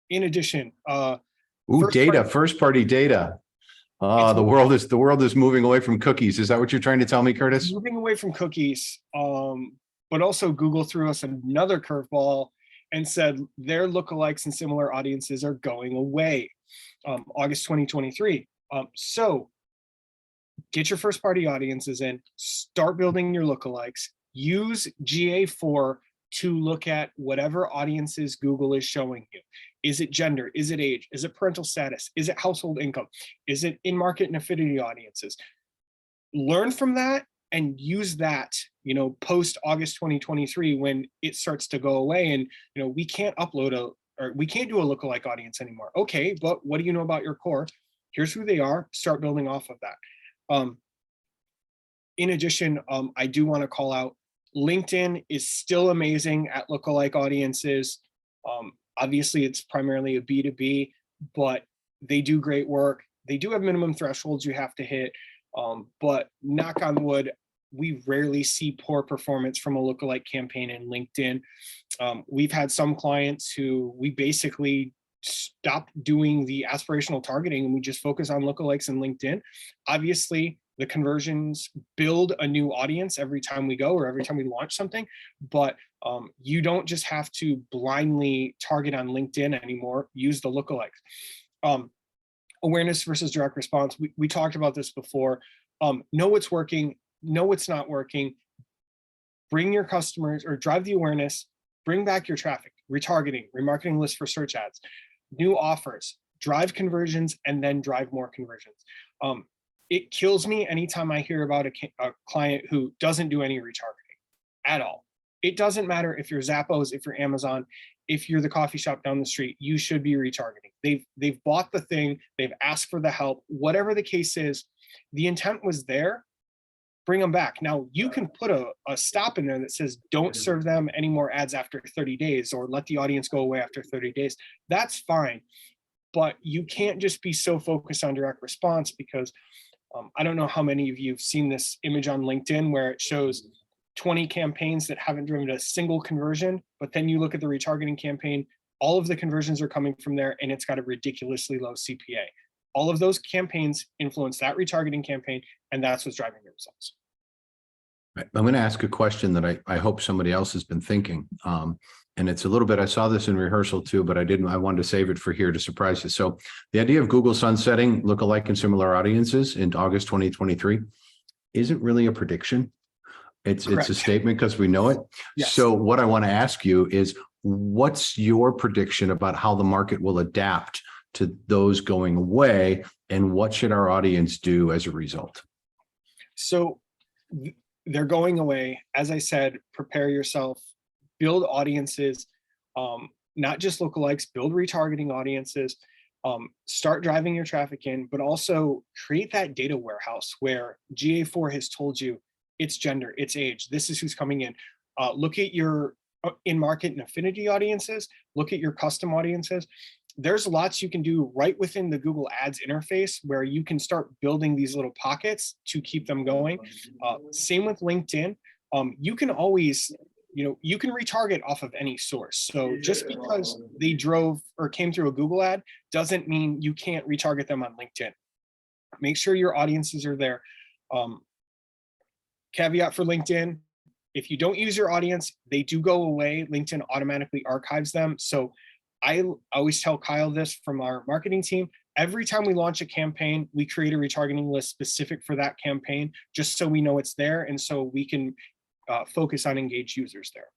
In addition, first party data. The world is moving away from cookies. Is that what you're trying to tell me, Curtis? Moving away from cookies, but also Google threw us another curveball and said their lookalikes and similar audiences are going away, August 2023. So get your first party audiences in, start building your lookalikes, use GA4 to look at whatever audiences Google is showing you. Is it gender? Is it age? Is it parental status? Is it household income? Is it in-market and affinity audiences? Learn from that and use that, post August 2023 when it starts to go away and, we can't upload we can't do a lookalike audience anymore. Okay, but what do you know about your core? Here's who they are. Start building off of that. In addition, I do want to call out LinkedIn is still amazing at lookalike audiences. Obviously, it's primarily a B2B, but they do great work. They do have minimum thresholds you have to hit, but knock on wood, we rarely see poor performance from a lookalike campaign in LinkedIn. We've had some clients who we basically stop doing the aspirational targeting and we just focus on lookalikes and LinkedIn. Obviously, the conversions build a new audience every time we go or every time we launch something, but you don't just have to blindly target on LinkedIn anymore. Use the lookalikes. Awareness versus direct response. We talked about this before. Know what's working, know what's not working. Bring your customers or drive the awareness, bring back your traffic, retargeting, remarketing lists for search ads, new offers, drive conversions, and then drive more conversions. It kills me anytime I hear about a client who doesn't do any retargeting at all. It doesn't matter if you're Zappos, if you're Amazon, if you're the coffee shop down the street, you should be retargeting. They've bought the thing, they've asked for the help, whatever the case is, the intent was there, bring them back. Now you can put a stop in there that says, don't serve them any more ads after 30 days or let the audience go away after 30 days. That's fine. But you can't just be so focused on direct response because I don't know how many of you have seen this image on LinkedIn where it shows 20 campaigns that haven't driven a single conversion, but then you look at the retargeting campaign, all of the conversions are coming from there and it's got a ridiculously low CPA. All of those campaigns influence that retargeting campaign, and that's what's driving the results. Right. I'm going to ask a question that I hope somebody else has been thinking. And it's a little bit, I saw this in rehearsal too, but I wanted to save it for here to surprise you. So the idea of Google sunsetting lookalike and similar audiences in August 2023 isn't really a prediction. It's a statement because we know it. Yes. So what I want to ask you is, what's your prediction about how the market will adapt to those going away, and what should our audience do as a result? So they're going away. As I said, prepare yourself, build audiences, not just lookalikes, build retargeting audiences, start driving your traffic in, but also create that data warehouse where GA4 has told you it's gender, it's age, this is who's coming in. Look at your in-market and affinity audiences, look at your custom audiences. There's lots you can do right within the Google Ads interface where you can start building these little pockets to keep them going. Same with LinkedIn. You can always, you can retarget off of any source. So just because they drove or came through a Google ad doesn't mean you can't retarget them on LinkedIn. Make sure your audiences are there. Caveat for LinkedIn, if you don't use your audience, they do go away. LinkedIn automatically archives them. So I always tell Kyle this from our marketing team. Every time we launch a campaign, we create a retargeting list specific for that campaign, just so we know it's there and so we can focus on engaged users there.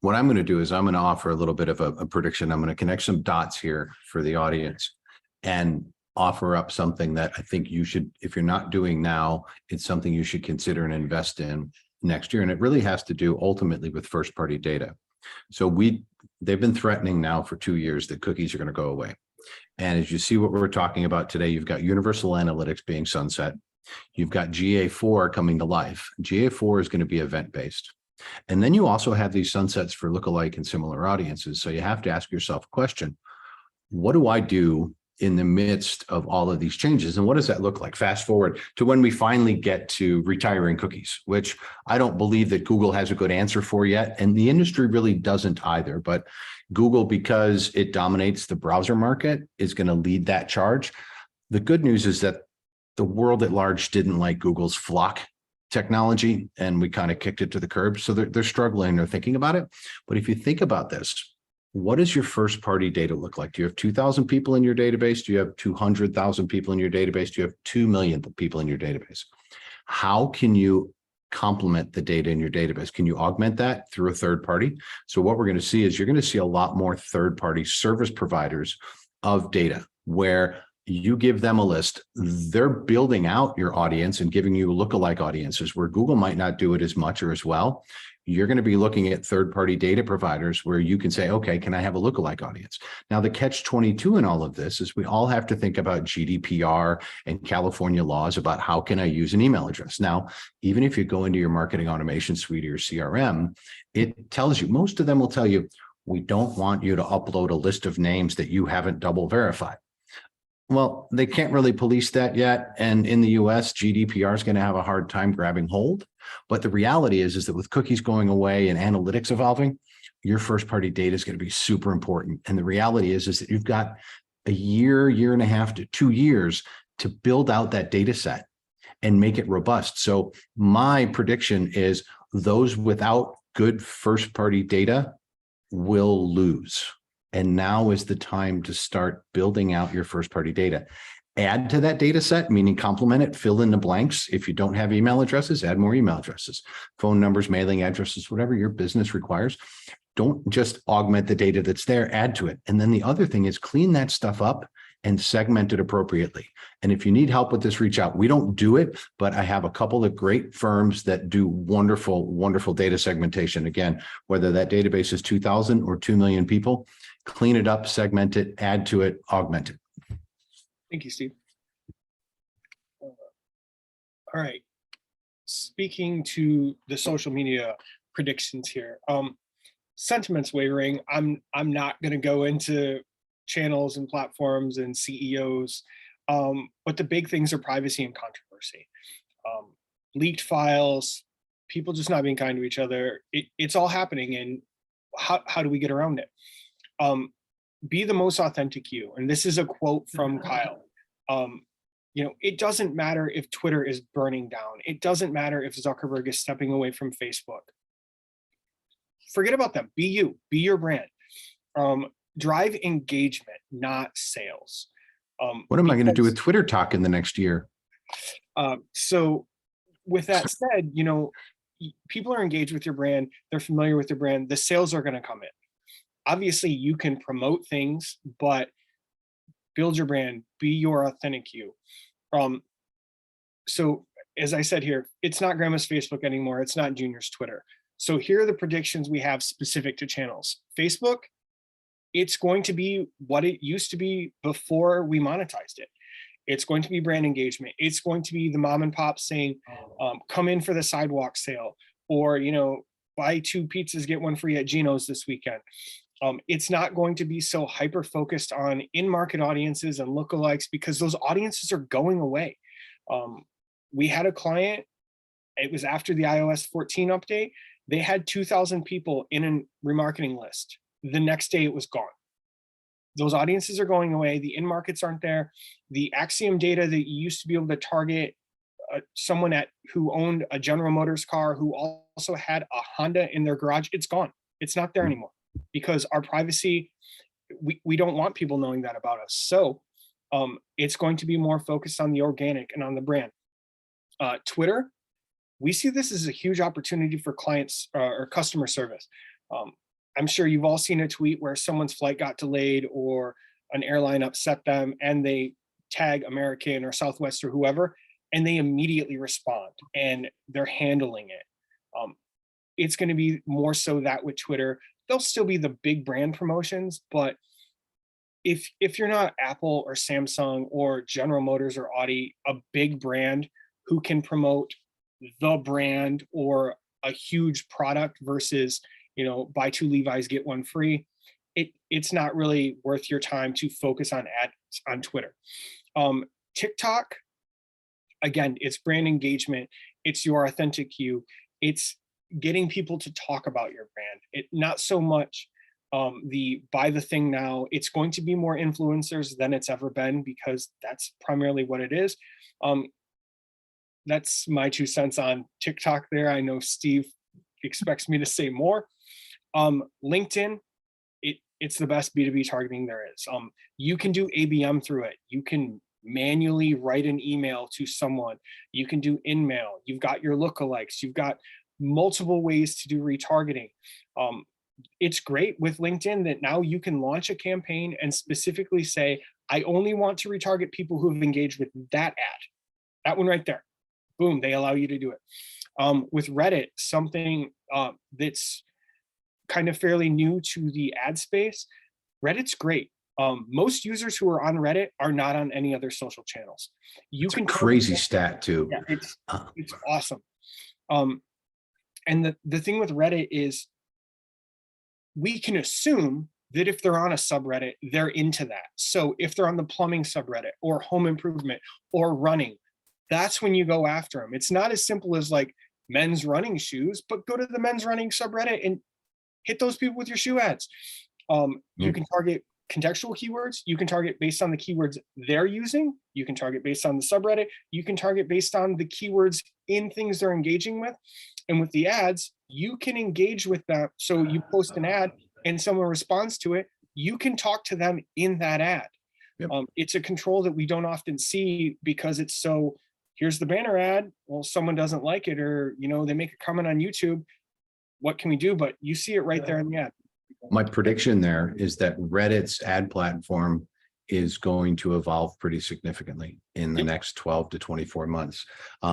What I'm going to do is I'm going to offer a little bit of a prediction. I'm going to connect some dots here for the audience and offer up something that I think you should, if you're not doing now, it's something you should consider and invest in next year. And it really has to do ultimately with first party data. So they've been threatening now for 2 years that cookies are going to go away. And as you see what we're talking about today, you've got universal analytics being sunset. You've got GA4 coming to life. GA4 is going to be event-based. And then you also have these sunsets for lookalike and similar audiences. So you have to ask yourself a question: what do I do in the midst of all of these changes? And what does that look like? Fast forward to when we finally get to retiring cookies, which I don't believe that Google has a good answer for yet. And the industry really doesn't either. But Google, because it dominates the browser market, is going to lead that charge. The good news is that the world at large didn't like Google's Flock technology, and we kind of kicked it to the curb. So they're struggling, they're thinking about it. But if you think about this, what does your first party data look like? Do you have 2,000 people in your database? Do you have 200,000 people in your database? Do you have 2 million people in your database? How can you complement the data in your database? Can you augment that through a third party? So what we're going to see is you're going to see a lot more third party service providers of data where you give them a list. They're building out your audience and giving you lookalike audiences where Google might not do it as much or as well. You're going to be looking at third-party data providers where you can say, okay, can I have a lookalike audience? Now, the catch-22 in all of this is we all have to think about GDPR and California laws about how can I use an email address. Now, even if you go into your marketing automation suite or your CRM, it tells you, most of them will tell you, we don't want you to upload a list of names that you haven't double verified. Well, they can't really police that yet. And in the US, GDPR is going to have a hard time grabbing hold. But the reality is that with cookies going away and analytics evolving, your first party data is going to be super important. And the reality is that you've got a year, year and a half to 2 years to build out that data set and make it robust. So my prediction is those without good first party data will lose. And now is the time to start building out your first party data. Add to that data set, meaning complement it, fill in the blanks. If you don't have email addresses, add more email addresses, phone numbers, mailing addresses, whatever your business requires. Don't just augment the data that's there, add to it. And then the other thing is clean that stuff up and segment it appropriately. And if you need help with this, reach out. We don't do it, but I have a couple of great firms that do wonderful, wonderful data segmentation. Again, whether that database is 2,000 or 2 million people, clean it up, segment it, add to it, augment it. Thank you, Steve. All right. Speaking to the social media predictions here, sentiment's wavering. I'm not going to go into channels and platforms and CEOs, but the big things are privacy and controversy. Leaked files, people just not being kind to each other. It's all happening, and how do we get around it? Be the most authentic you. And this is a quote from Kyle. It doesn't matter if Twitter is burning down. It doesn't matter if Zuckerberg is stepping away from Facebook. Forget about them. Be you. Be your brand. Drive engagement, not sales. What am I going to do with Twitter Talk in the next year? So with that said, people are engaged with your brand. They're familiar with your brand. The sales are going to come in. Obviously, you can promote things, but build your brand, be your authentic you. So as I said here, it's not grandma's Facebook anymore. It's not Junior's Twitter. So here are the predictions we have specific to channels. Facebook, it's going to be what it used to be before we monetized it. It's going to be brand engagement. It's going to be the mom and pop saying, come in for the sidewalk sale, or, buy 2 pizzas, get 1 free at Gino's this weekend. It's not going to be so hyper focused on in-market audiences and lookalikes, because those audiences are going away. We had a client, it was after the iOS 14 update, they had 2,000 people in a remarketing list. The next day it was gone. Those audiences are going away. The in-markets aren't there. The Axiom data that you used to be able to target someone who owned a General Motors car, who also had a Honda in their garage, it's gone. It's not there anymore, because our privacy, we don't want people knowing that about us. So it's going to be more focused on the organic and on the brand. Twitter, we see this as a huge opportunity for clients or customer service. I'm sure you've all seen a tweet where someone's flight got delayed or an airline upset them, and they tag American or Southwest or whoever, and they immediately respond and they're handling it. It's going to be more so that with Twitter. There'll still be the big brand promotions, but if you're not Apple or Samsung or General Motors or Audi, a big brand who can promote the brand or a huge product versus, buy 2 Levi's, get 1 free, it's not really worth your time to focus on ads on Twitter. TikTok, again, it's brand engagement. It's your authentic you. It's getting people to talk about your brand. Not so much the buy the thing now. It's going to be more influencers than it's ever been, because that's primarily what it is. That's my 2 cents on TikTok there. I know Steve expects me to say more. LinkedIn, it's the best B2B targeting there is. You can do ABM through it. You can manually write an email to someone. You can do in-mail. You've got your lookalikes. You've got multiple ways to do retargeting. It's great with LinkedIn that now you can launch a campaign and specifically say, I only want to retarget people who have engaged with that ad. That one right there. Boom, they allow you to do it. With Reddit, something that's kind of fairly new to the ad space, Reddit's great. Most users who are on Reddit are not on any other social channels. It's a crazy stat too. Yeah, it's awesome. And the thing with Reddit is we can assume that if they're on a subreddit, they're into that. So if they're on the plumbing subreddit or home improvement or running, that's when you go after them. It's not as simple as like men's running shoes, but go to the men's running subreddit and hit those people with your shoe ads. You can target contextual keywords. You can target based on the keywords they're using. You can target based on the subreddit. You can target based on the keywords in things they're engaging with. And with the ads, you can engage with them. So you post an ad and someone responds to it. You can talk to them in that ad. Yep. It's a control that we don't often see because it's so, here's the banner ad. Well, someone doesn't like it, or, they make a comment on YouTube. What can we do? But you see it right there in the ad. My prediction there is that Reddit's ad platform is going to evolve pretty significantly in the next 12 to 24 months.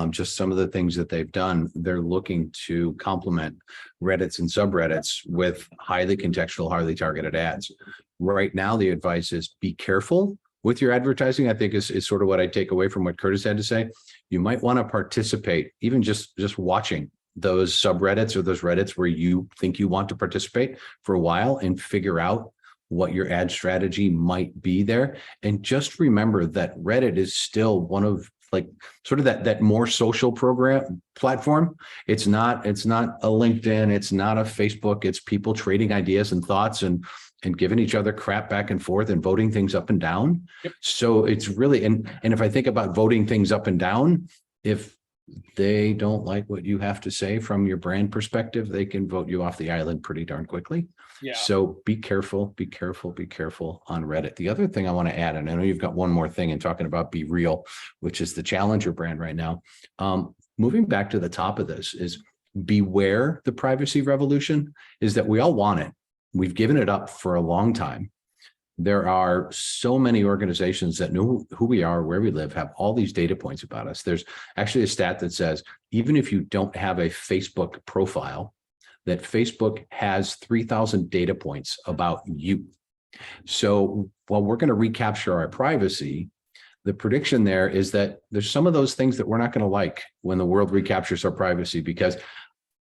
Just some of the things that they've done, they're looking to complement Reddits and subreddits with highly contextual, highly targeted ads. Right now, the advice is be careful with your advertising. I think is sort of what I take away from what Curtis had to say. You might want to participate, even just watching those subreddits or those Reddits where you think you want to participate for a while and figure out what your ad strategy might be there. And just remember that Reddit is still one of sort of that more social platform. It's not a LinkedIn, it's not a Facebook, it's people trading ideas and thoughts and giving each other crap back and forth and voting things up and down. Yep. So it's really, and if I think about voting things up and down, if they don't like what you have to say from your brand perspective, they can vote you off the island pretty darn quickly. Yeah. So be careful on Reddit. The other thing I want to add, and I know you've got one more thing in talking about Be Real, which is the challenger brand right now. Moving back to the top of this is beware the privacy revolution, is that we all want it. We've given it up for a long time. There are so many organizations that know who we are, where we live, have all these data points about us. There's actually a stat that says, even if you don't have a Facebook profile, that Facebook has 3,000 data points about you. So while we're going to recapture our privacy, the prediction there is that there's some of those things that we're not going to like when the world recaptures our privacy, because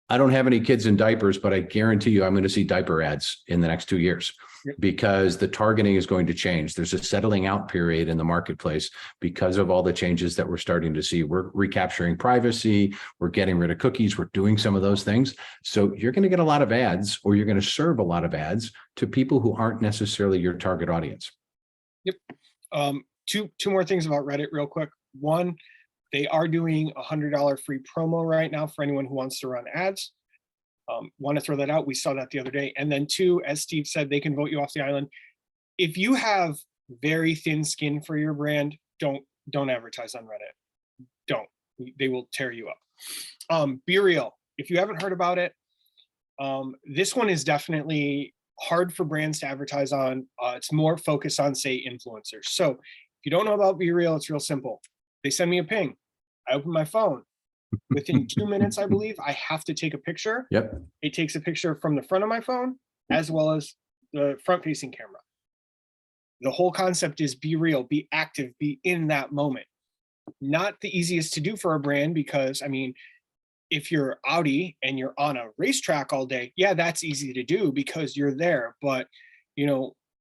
I don't have any kids in diapers, but I guarantee you I'm going to see diaper ads in the next 2 years. Yep. Because the targeting is going to change. There's a settling out period in the marketplace because of all the changes that we're starting to see. We're recapturing privacy. We're getting rid of cookies. We're doing some of those things. So you're going to get a lot of ads, or you're going to serve a lot of ads to people who aren't necessarily your target audience. Yep. Two more things about Reddit real quick. One, they are doing a $100 free promo right now for anyone who wants to run ads. Want to throw that out. We saw that the other day. And then two, as Steve said, they can vote you off the island. If you have very thin skin for your brand, don't advertise on Reddit. Don't. They will tear you up. Be Real. If you haven't heard about it, this one is definitely hard for brands to advertise on. It's more focused on, say, influencers. So if you don't know about Be Real, it's real simple. They send me a ping. I open my phone. Within 2 minutes, I believe, I have to take a picture. Yep. It takes a picture from the front of my phone as well as the front-facing camera. The whole concept is be real, be active, be in that moment. Not the easiest to do for a brand because, I mean, if you're Audi and you're on a racetrack all day, yeah, that's easy to do because you're there. But,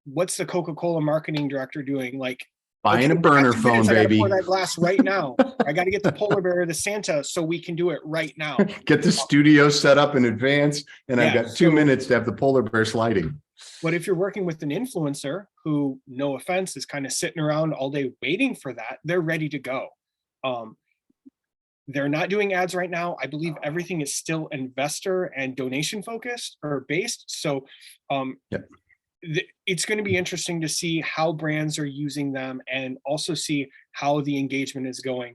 what's the Coca-Cola marketing director doing? Like, buying a burner phone, baby. I gotta pour that glass right now. I got to get the polar bear or the Santa so we can do it right now. Get the studio set up in advance, and I've got 2 minutes to have the polar bear sliding. But if you're working with an influencer who, no offense, is kind of sitting around all day waiting for that, they're ready to go. They're not doing ads right now. I believe everything is still investor and donation focused or based. So Yep. It's going to be interesting to see how brands are using them and also see how the engagement is going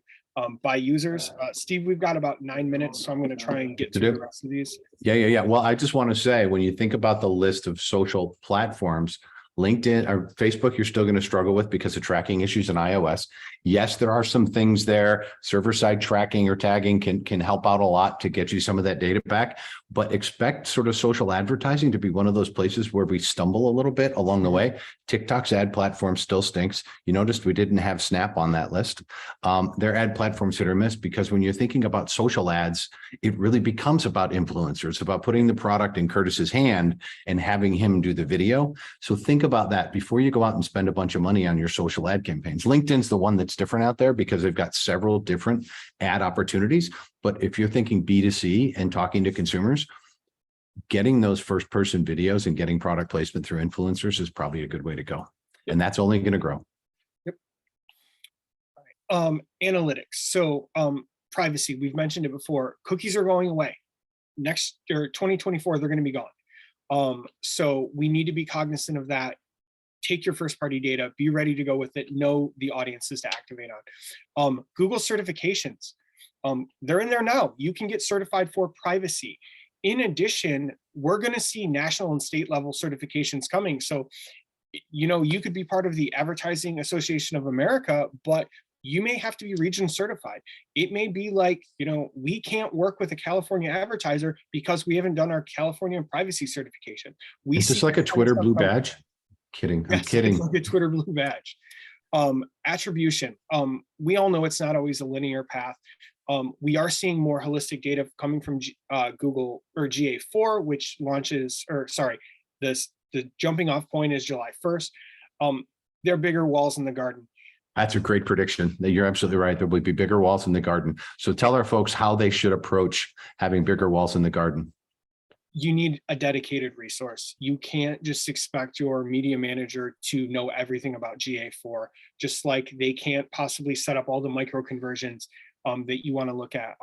by users. Steve, we've got about 9 minutes, so I'm going to try and get through the rest of these. Yeah. Well, I just want to say, when you think about the list of social platforms, LinkedIn or Facebook, you're still going to struggle with because of tracking issues in iOS. Yes, there are some things there. Server-side tracking or tagging can help out a lot to get you some of that data back, but expect sort of social advertising to be one of those places where we stumble a little bit along the way. TikTok's ad platform still stinks. You noticed we didn't have Snap on that list. Their ad platforms hit or miss because when you're thinking about social ads, it really becomes about influencers, about putting the product in Curtis's hand and having him do the video. So think about that before you go out and spend a bunch of money on your social ad campaigns. LinkedIn's the one that's different out there because they've got several different ad opportunities. But if you're thinking B2C and talking to consumers, getting those first person videos and getting product placement through influencers is probably a good way to go. And that's only going to grow. Analytics. So privacy, we've mentioned it before. Cookies are going away. Next year, 2024, they're going to be gone. So we need to be cognizant of that. Take your first party data, be ready to go with it, know the audiences to activate on. Google certifications, they're in there now. You can get certified for privacy. In addition, we're going to see national and state level certifications coming. So, you could be part of the Advertising Association of America, but you may have to be region certified. It may be like, we can't work with a California advertiser because we haven't done our California privacy certification. It's just like a Twitter blue badge. Kidding. I'm kidding. It's like a Twitter blue badge. Attribution. We all know it's not always a linear path. We are seeing more holistic data coming from Google or GA4, which launches, the jumping off point is July 1st. There are bigger walls in the garden. That's a great prediction. You're absolutely right. There will be bigger walls in the garden. So tell our folks how they should approach having bigger walls in the garden. You need a dedicated resource. You can't just expect your media manager to know everything about GA4, just like they can't possibly set up all the micro conversions that you want to look at.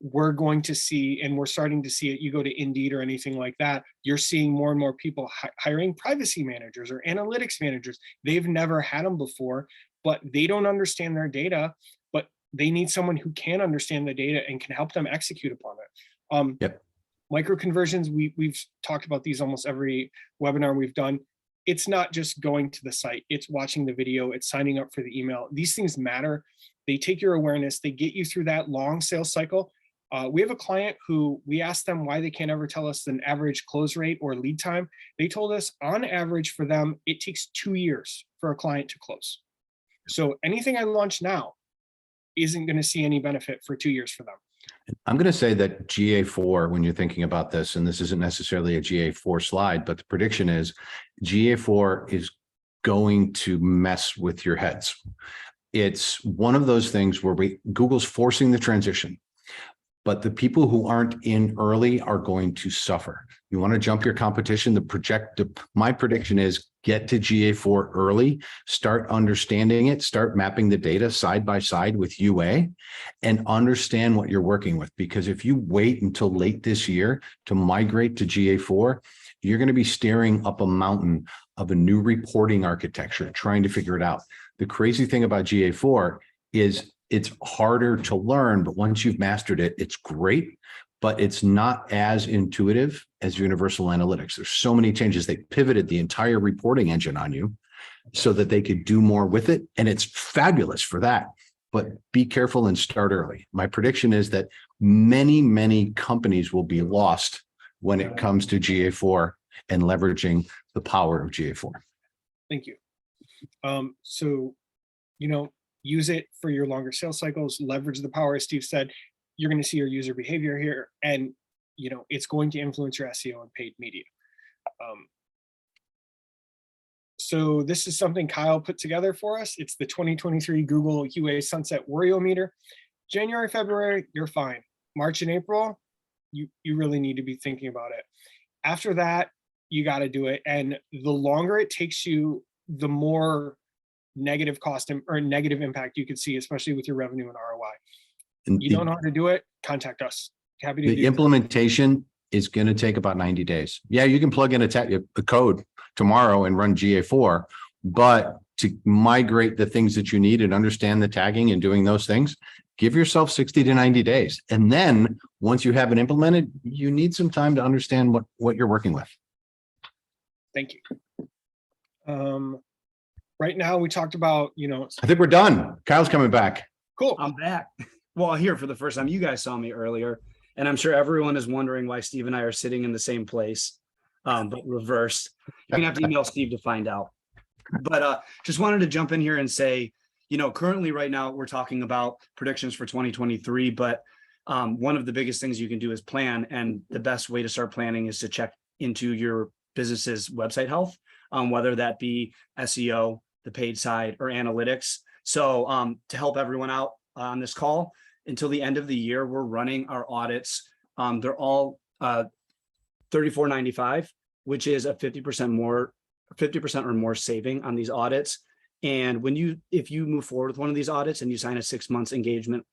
We're going to see, and we're starting to see it, you go to Indeed or anything like that, you're seeing more and more people hiring privacy managers or analytics managers. They've never had them before, but they don't understand their data, but they need someone who can understand the data and can help them execute upon it. Yep. Micro conversions, we've talked about these almost every webinar we've done. It's not just going to the site, it's watching the video, it's signing up for the email. These things matter. They take your awareness, they get you through that long sales cycle. We have a client who we asked them why they can't ever tell us an average close rate or lead time. They told us on average for them, it takes 2 years for a client to close. So anything I launch now isn't going to see any benefit for 2 years for them. I'm going to say that GA4, when you're thinking about this, and this isn't necessarily a GA4 slide, but the prediction is GA4 is going to mess with your heads. It's one of those things where Google's forcing the transition, but the people who aren't in early are going to suffer. You want to jump your competition, my prediction is get to GA4 early, start understanding it, start mapping the data side by side with UA and understand what you're working with. Because if you wait until late this year to migrate to GA4, you're going to be staring up a mountain of a new reporting architecture, trying to figure it out. The crazy thing about GA4 is it's harder to learn, but once you've mastered it, it's great, but it's not as intuitive as Universal Analytics. There's so many changes. They pivoted the entire reporting engine on you so that they could do more with it. And it's fabulous for that, but be careful and start early. My prediction is that many, many companies will be lost when it comes to GA4 and leveraging the power of GA4. Thank you. So, use it for your longer sales cycles, leverage the power, as Steve said. You're going to see your user behavior here, and it's going to influence your SEO and paid media. So this is something Kyle put together for us. It's the 2023 Google UA Sunset Worryometer. January, February, you're fine. March and April, you really need to be thinking about it. After that, you got to do it. And the longer it takes you, the more negative cost or negative impact you could see, especially with your revenue and ROI. And you don't know how to do it, contact us. Happy to do the implementation is going to take about 90 days. Yeah, you can plug in a code tomorrow and run GA4, but to migrate the things that you need and understand the tagging and doing those things, give yourself 60 to 90 days. And then once you have it implemented, you need some time to understand what you're working with. Thank you. Right now we talked about, I think we're done. Kyle's coming back. Cool. I'm back. Well, here for the first time. You guys saw me earlier, and I'm sure everyone is wondering why Steve and I are sitting in the same place, but reversed. You're gonna have to email Steve to find out. But just wanted to jump in here and say, currently right now we're talking about predictions for 2023, but one of the biggest things you can do is plan, and the best way to start planning is to check into your business's website health, whether that be SEO, the paid side, or analytics. So to help everyone out on this call, until the end of the year, we're running our audits. They're all $34.95, which is a 50% or more saving on these audits. And if you move forward with one of these audits and you sign a 6 months engagement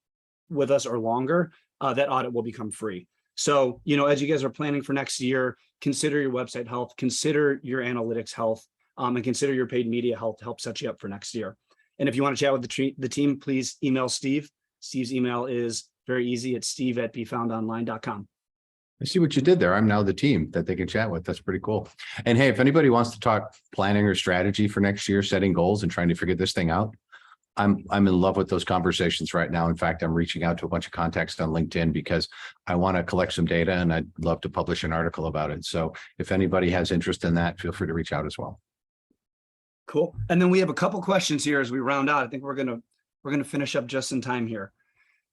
with us or longer, that audit will become free. So, as you guys are planning for next year, consider your website health, consider your analytics health, and consider your paid media health to help set you up for next year. And if you want to chat with the team, please email Steve. Steve's email is very easy. It's steve@befoundonline.com. I see what you did there. I'm now the team that they can chat with. That's pretty cool. And hey, if anybody wants to talk planning or strategy for next year, setting goals and trying to figure this thing out, I'm in love with those conversations right now. In fact, I'm reaching out to a bunch of contacts on LinkedIn because I want to collect some data and I'd love to publish an article about it. So if anybody has interest in that, feel free to reach out as well. Cool. And then we have a couple questions here as we round out. I think we're gonna finish up just in time here.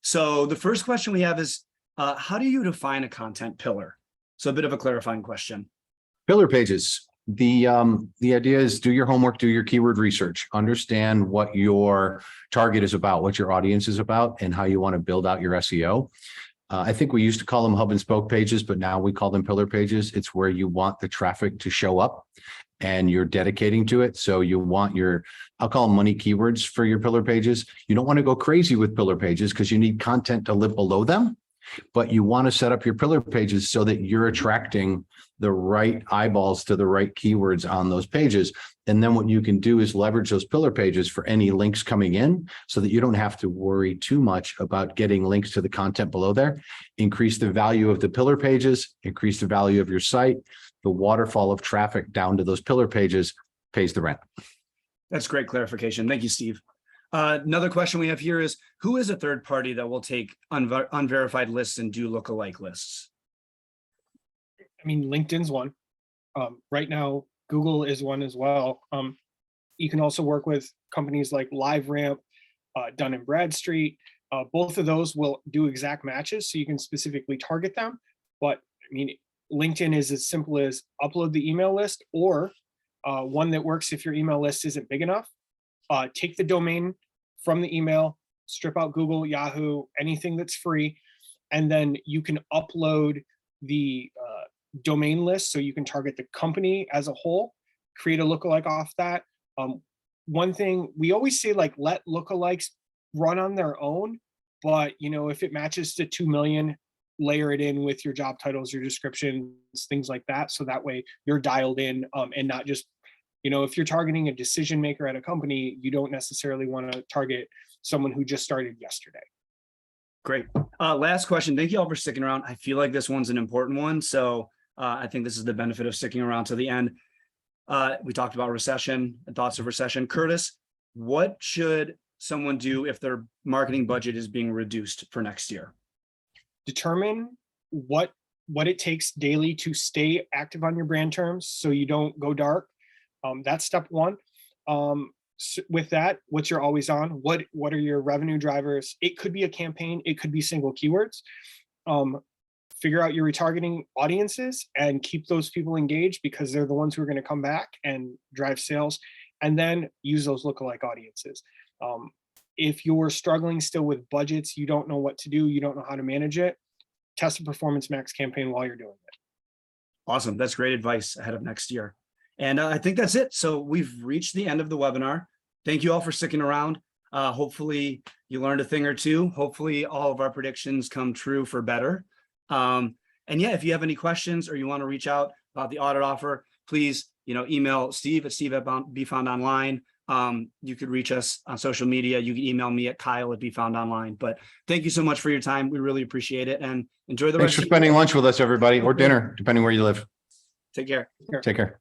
So the first question we have is, how do you define a content pillar? So a bit of a clarifying question. Pillar pages. The idea is do your homework, do your keyword research, understand what your target is about, what your audience is about, and how you want to build out your SEO. I think we used to call them hub and spoke pages, but now we call them pillar pages. It's where you want the traffic to show up and you're dedicating to it. So you want I'll call them money keywords for your pillar pages. You don't want to go crazy with pillar pages because you need content to live below them, but you want to set up your pillar pages so that you're attracting the right eyeballs to the right keywords on those pages. And then what you can do is leverage those pillar pages for any links coming in so that you don't have to worry too much about getting links to the content below there. Increase the value of the pillar pages, increase the value of your site. The waterfall of traffic down to those pillar pages pays the rent. That's great clarification. Thank you, Steve. Another question we have here is, who is a third party that will take unverified lists and do lookalike lists? I mean, LinkedIn's one. Right now, Google is one as well. You can also work with companies like LiveRamp, Dun & Bradstreet. Both of those will do exact matches, so you can specifically target them. But I mean, LinkedIn is as simple as upload the email list, or one that works if your email list isn't big enough. Take the domain from the email, strip out Google, Yahoo, anything that's free, and then you can upload the domain list so you can target the company as a whole, create a lookalike off that. One thing we always say, like, let lookalikes run on their own, but if it matches to 2 million, layer it in with your job titles, your descriptions, things like that. So that way you're dialed in, and not just, if you're targeting a decision maker at a company, you don't necessarily want to target someone who just started yesterday. Great. Last question. Thank you all for sticking around. I feel like this one's an important one. So I think this is the benefit of sticking around to the end. We talked about recession and thoughts of recession. Curtis, what should someone do if their marketing budget is being reduced for next year? Determine what it takes daily to stay active on your brand terms so you don't go dark. That's step one. So with that, what's your always on? What are your revenue drivers? It could be a campaign, it could be single keywords. Figure out your retargeting audiences and keep those people engaged, because they're the ones who are going to come back and drive sales. And then use those lookalike audiences. If you're struggling still with budgets, you don't know what to do, you don't know how to manage it, test a Performance Max campaign while you're doing it. Awesome. That's great advice ahead of next year. And I think that's it. So we've reached the end of the webinar. Thank you all for sticking around. Hopefully you learned a thing or two. Hopefully all of our predictions come true for better. And yeah, if you have any questions or you want to reach out about the audit offer, please, email steve@befoundonline. You could reach us on social media. You can email me at kyle@befoundonline. But thank you so much for your time. We really appreciate it, and enjoy the rest. Thanks for spending lunch with us, everybody, or dinner, depending where you live. Take care. Take care.